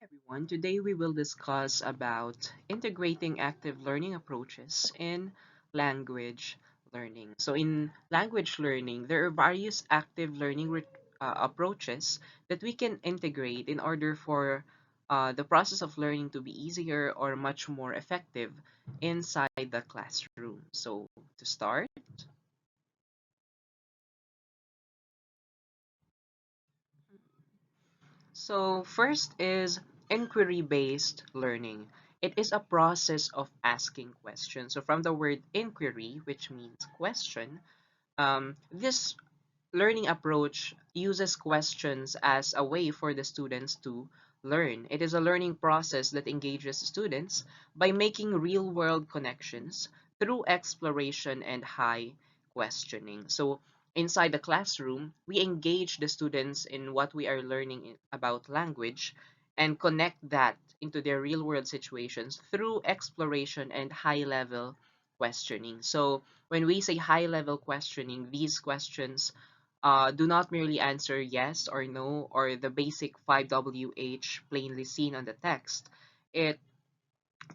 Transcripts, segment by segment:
Everyone. Today we will discuss about integrating active learning approaches in language learning. So in language learning, there are various active learning approaches that we can integrate in order for the process of learning to be easier or much more effective inside the classroom. So to start, so first is inquiry-based learning. It is a process of asking questions. So from the word inquiry, which means question, this learning approach uses questions as a way for the students to learn. It is a learning process that engages students by making real-world connections through exploration and high questioning. So inside the classroom, we engage the students in what we are learning about language and connect that into their real-world situations through exploration and high-level questioning. So when we say high-level questioning, these questions do not merely answer yes or no or the basic 5WH plainly seen on the text. It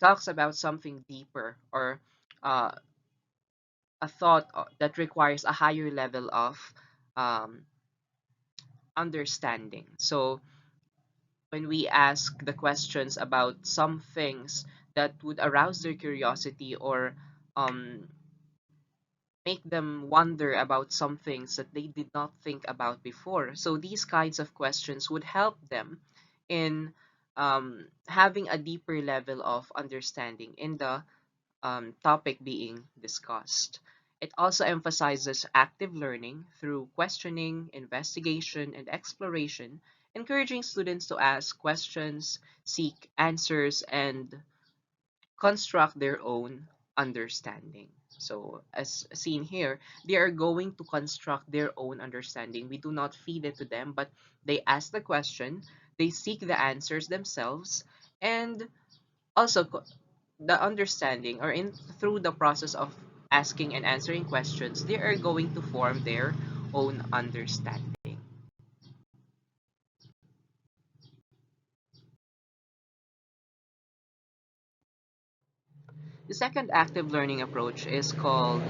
talks about something deeper or uh, a thought that requires a higher level of um, understanding. So when we ask the questions about some things that would arouse their curiosity or um, make them wonder about some things that they did not think about before. So these kinds of questions would help them in having a deeper level of understanding in the topic being discussed. It also emphasizes active learning through questioning, investigation, and exploration, encouraging students to ask questions, seek answers, and construct their own understanding. So, as seen here, they are going to construct their own understanding. We do not feed it to them, but they ask the question, they seek the answers themselves, and also the understanding or in through the process of asking and answering questions, they are going to form their own understanding. The second active learning approach is called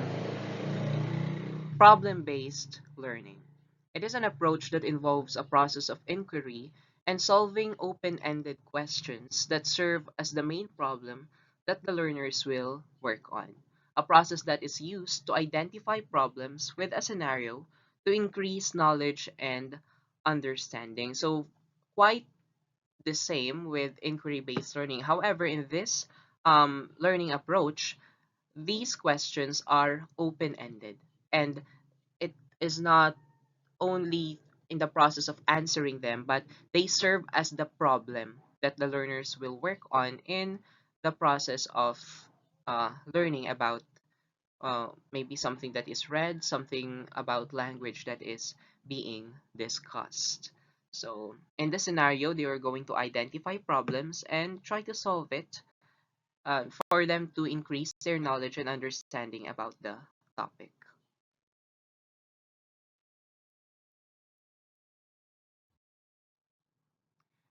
problem-based learning. It is an approach that involves a process of inquiry and solving open-ended questions that serve as the main problem that the learners will work on. A process that is used to identify problems with a scenario to increase knowledge and understanding. So quite the same with inquiry-based learning. However, in this learning approach, these questions are open-ended and it is not only in the process of answering them, but they serve as the problem that the learners will work on in the process of learning about maybe something that is read, something about language that is being discussed. So, in this scenario, they are going to identify problems and try to solve it for them to increase their knowledge and understanding about the topic.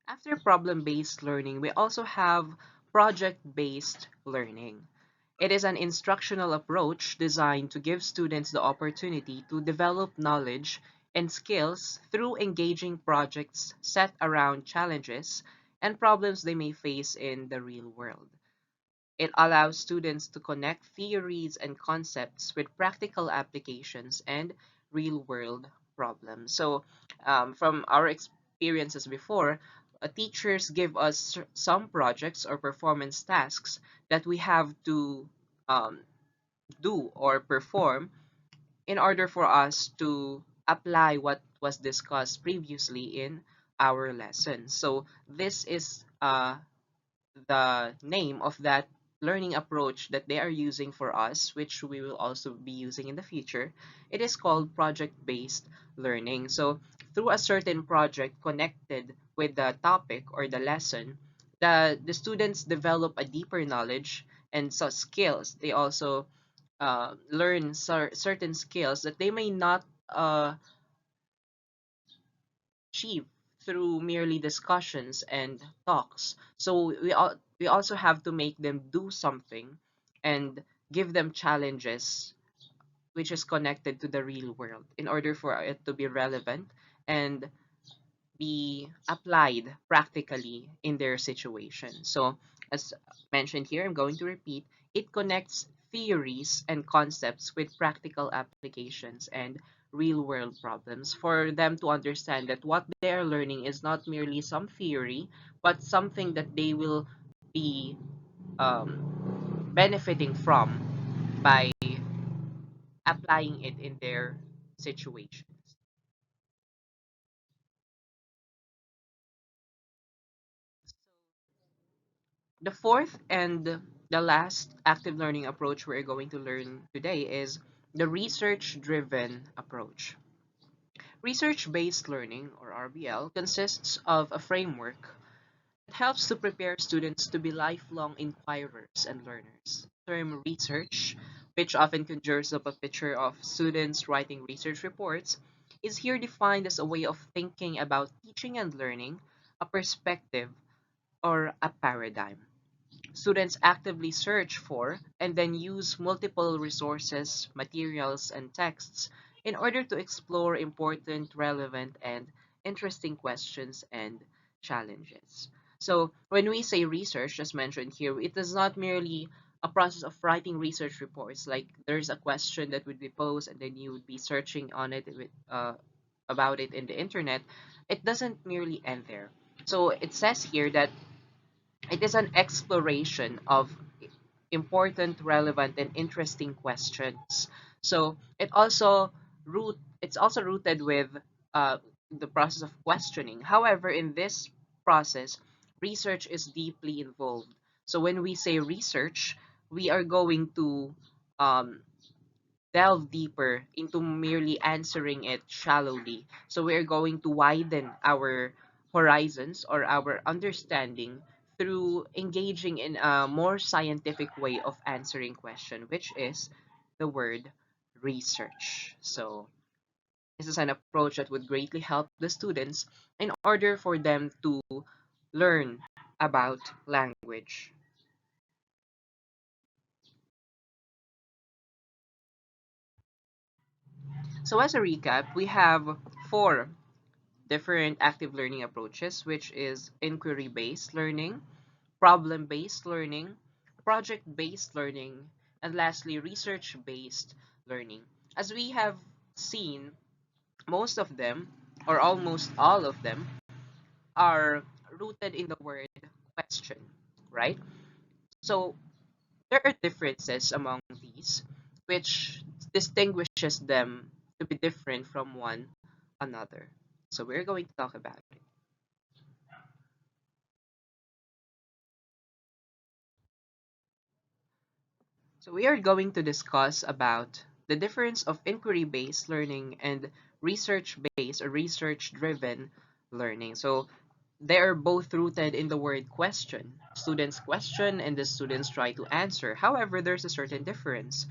After problem-based learning, we also have project-based learning. It is an instructional approach designed to give students the opportunity to develop knowledge and skills through engaging projects set around challenges and problems they may face in the real world. It allows students to connect theories and concepts with practical applications and real-world problems. So, from our experiences before, teachers give us some projects or performance tasks that we have to um, do or perform in order for us to apply what was discussed previously in our lesson. So, this is the name of that learning approach that they are using for us, which we will also be using in the future. It is called project-based learning. So through a certain project connected with the topic or the lesson, the students develop a deeper knowledge and so skills. They also learn certain skills that they may not achieve through merely discussions and talks. So we also have to make them do something and give them challenges which is connected to the real world in order for it to be relevant and be applied practically in their situation. So, as mentioned here, I'm going to repeat, it connects theories and concepts with practical applications and real world problems for them to understand that what they are learning is not merely some theory, but something that they will be benefiting from by applying it in their situations. The fourth and the last active learning approach we're going to learn today is the research driven approach. Research based learning, or RBL, consists of a framework that helps to prepare students to be lifelong inquirers and learners. The term research, which often conjures up a picture of students writing research reports, is here defined as a way of thinking about teaching and learning, a perspective, or a paradigm. Students actively search for and then use multiple resources, materials, and texts in order to explore important, relevant, and interesting questions and challenges. So, when we say research, as mentioned here, it is not merely a process of writing research reports. Like there's a question that would be posed, and then you would be searching on it about it in the internet. It doesn't merely end there. So it says here that it is an exploration of important, relevant, and interesting questions. So it's also rooted with uh, the process of questioning. However, in this process, research is deeply involved. So when we say research, we are going to um, delve deeper into merely answering it shallowly. So we're going to widen our horizons or our understanding through engaging in a more scientific way of answering question, which is the word research. So this is an approach that would greatly help the students in order for them to learn about language. So as a recap, we have four different active learning approaches, which is inquiry based learning, problem based learning, project based learning, and lastly, research based learning. As we have seen, most of them, or almost all of them, are rooted in the word question, right? So there are differences among these, which distinguishes them to be different from one another. So we're going to talk about it. So we are going to discuss about the difference of inquiry-based learning and research-based or research-driven learning. So they are both rooted in the word question. Students question and the students try to answer. However, there's a certain difference.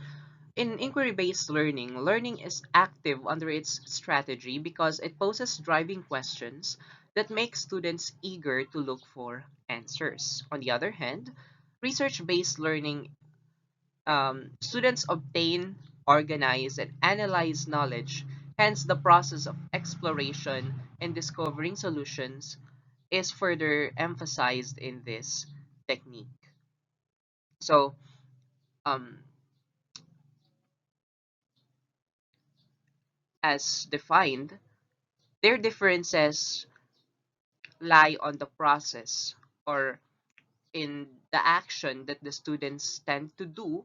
In inquiry-based learning, learning is active under its strategy because it poses driving questions that make students eager to look for answers. On the other hand, research-based learning students obtain, organize, and analyze knowledge. Hence, the process of exploration and discovering solutions is further emphasized in this technique. So, um, as defined, their differences lie on the process or in the action that the students tend to do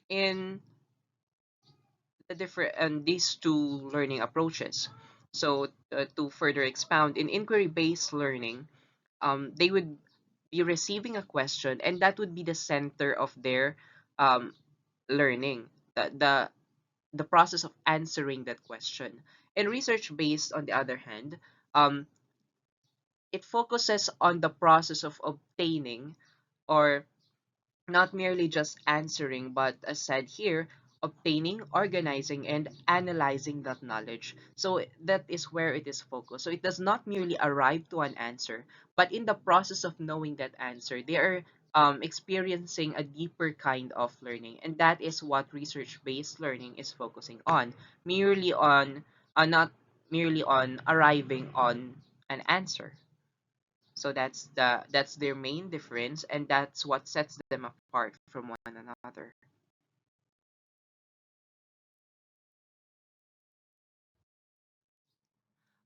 in the different and these two learning approaches. So to further expound, in inquiry-based learning, they would be receiving a question, and that would be the center of their um, learning. The process of answering that question. In research-based, on the other hand, um, it focuses on the process of obtaining or not merely just answering, but as said here, obtaining, organizing, and analyzing that knowledge. So that is where it is focused. So it does not merely arrive to an answer, but in the process of knowing that answer, they are experiencing a deeper kind of learning. And that is what research-based learning is focusing on, merely on, not merely on arriving on an answer. So that's their main difference, and that's what sets them apart from one another.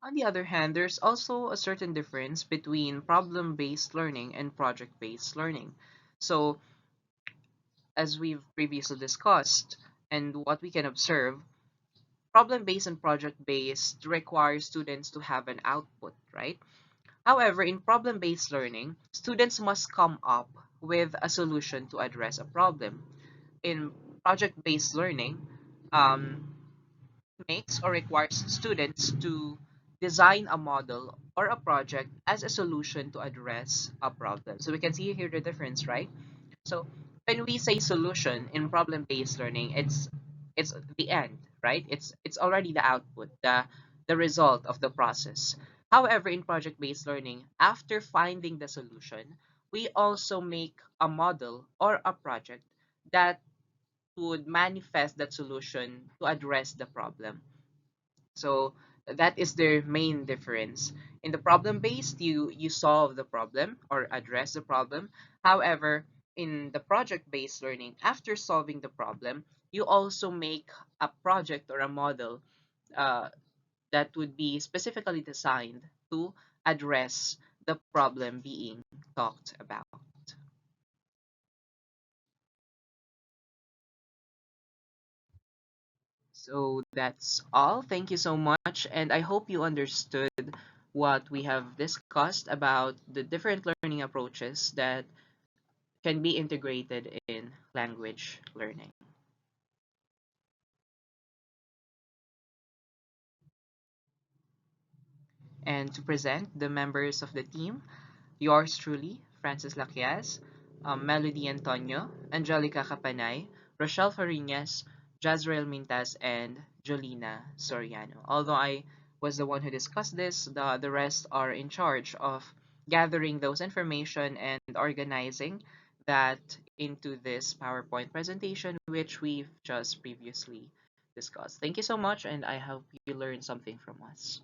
On the other hand, there's also a certain difference between problem-based learning and project-based learning. So, as we've previously discussed, and what we can observe, problem-based and project-based require students to have an output, right? However, in problem-based learning, students must come up with a solution to address a problem. In project-based learning, um, makes or requires students to design a model or a project as a solution to address a problem. So we can see here the difference, right? So when we say solution in problem-based learning, it's the end, right? It's already the output, the result of the process. However, in project-based learning, after finding the solution, we also make a model or a project that would manifest that solution to address the problem. So that is their main difference. In the problem based, you solve the problem or address the problem. However, in the project based learning, after solving the problem, you also make a project or a model uh, that would be specifically designed to address the problem being talked about. So that's all. Thank you so much. And I hope you understood what we have discussed about the different learning approaches that can be integrated in language learning. And to present the members of the team, yours truly, Francis Laquias, Melody Antonio, Angelica Capanay, Rochelle Farinas, Jazrael Mintas, and Jolina Soriano. Although I was the one who discussed this, the rest are in charge of gathering those information and organizing that into this PowerPoint presentation, which we've just previously discussed. Thank you so much, and I hope you learned something from us.